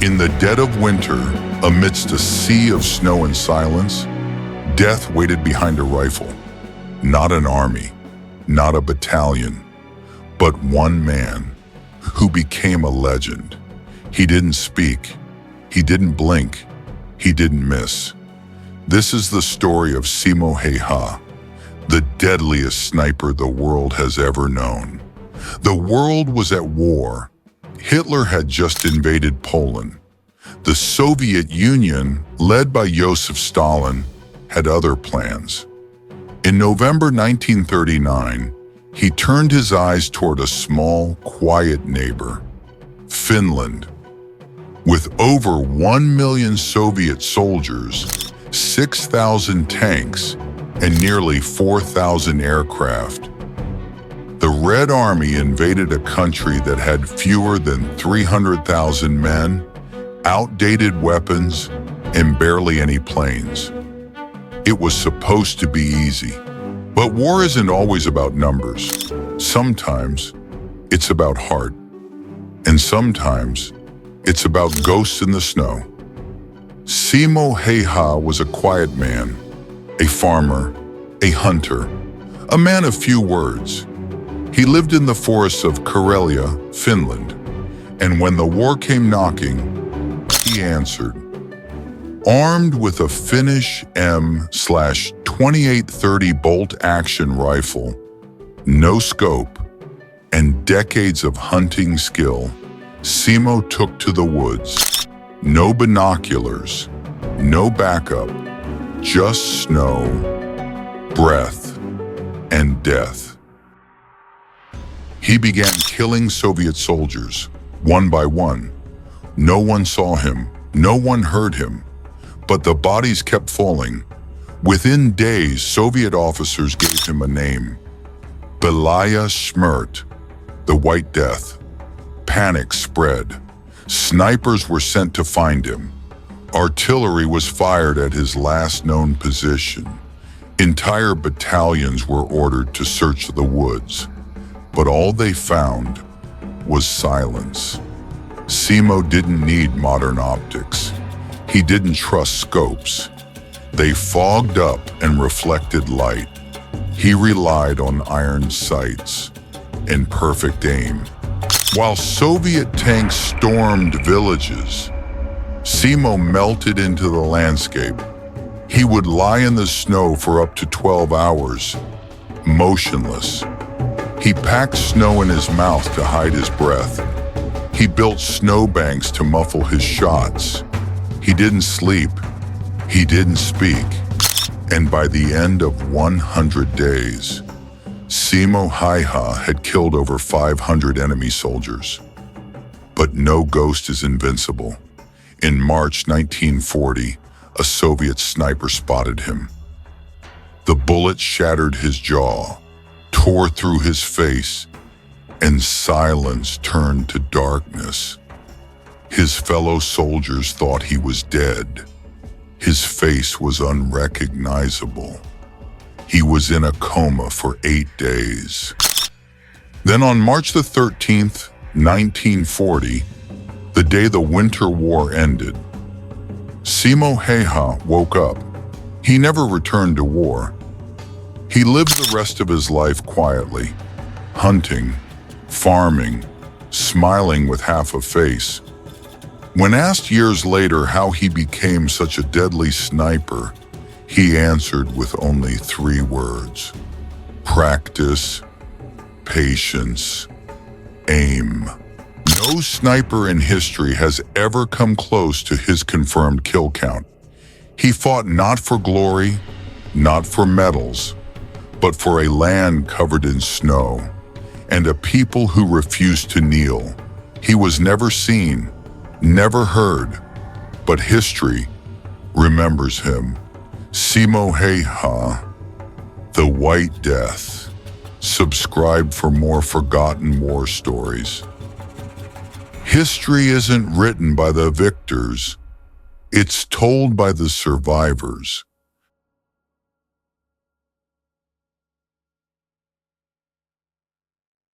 In the dead of winter, amidst a sea of snow and silence, death waited behind a rifle. Not an army, not a battalion, but one man who became a legend. He didn't speak, he didn't blink, he didn't miss. This is the story of Simo Häyhä, the deadliest sniper the world has ever known. The world was at war. Hitler had just invaded Poland. The Soviet Union, led by Joseph Stalin, had other plans. In November 1939, he turned his eyes toward a small, quiet neighbor, Finland. With over 1 million Soviet soldiers, 6,000 tanks, and nearly 4,000 aircraft, the Red Army invaded a country that had fewer than 300,000 men, outdated weapons, and barely any planes. It was supposed to be easy. But war isn't always about numbers. Sometimes it's about heart. And sometimes it's about ghosts in the snow. Simo Häyhä was a quiet man, a farmer, a hunter, a man of few words. He lived in the forests of Kolireia, Finland, and when the war came knocking, he answered. Armed with a Finnish M/2830 bolt-action rifle, no scope, and decades of hunting skill, Simo took to the woods. No binoculars, no backup, just snow, breath, and death. He began killing Soviet soldiers, one by one. No one saw him, no one heard him, but the bodies kept falling. Within days, Soviet officers gave him a name, Belaya Smrt, the White Death. Panic spread. Snipers were sent to find him. Artillery was fired at his last known position. Entire battalions were ordered to search the woods, but all they found was silence. Simo didn't need modern optics. He didn't trust scopes. They fogged up and reflected light. He relied on iron sights and perfect aim. While Soviet tanks stormed villages, Simo melted into the landscape. He would lie in the snow for up to 12 hours, motionless. He packed snow in his mouth to hide his breath. He built snowbanks to muffle his shots. He didn't sleep. He didn't speak. And by the end of 100 days, Simo Häyhä had killed over 500 enemy soldiers. But no ghost is invincible. In March 1940, a Soviet sniper spotted him. The bullet shattered his jaw, tore through his face, and silence turned to darkness. His fellow soldiers thought he was dead. His face was unrecognizable. He was in a coma for 8 days. Then on March the 13th, 1940, the day the Winter War ended, Simo Häyhä woke up. He never returned to war. He lived the rest of his life quietly, hunting, farming, smiling with half a face. When asked years later how he became such a deadly sniper, he answered with only 3 words: practice, patience, aim. No sniper in history has ever come close to his confirmed kill count. He fought not for glory, not for medals, but for a land covered in snow and a people who refused to kneel. He was never seen, never heard, but history remembers him. Simo Häyhä, the White Death. Subscribe for more forgotten war stories. History isn't written by the victors, it's told by the survivors.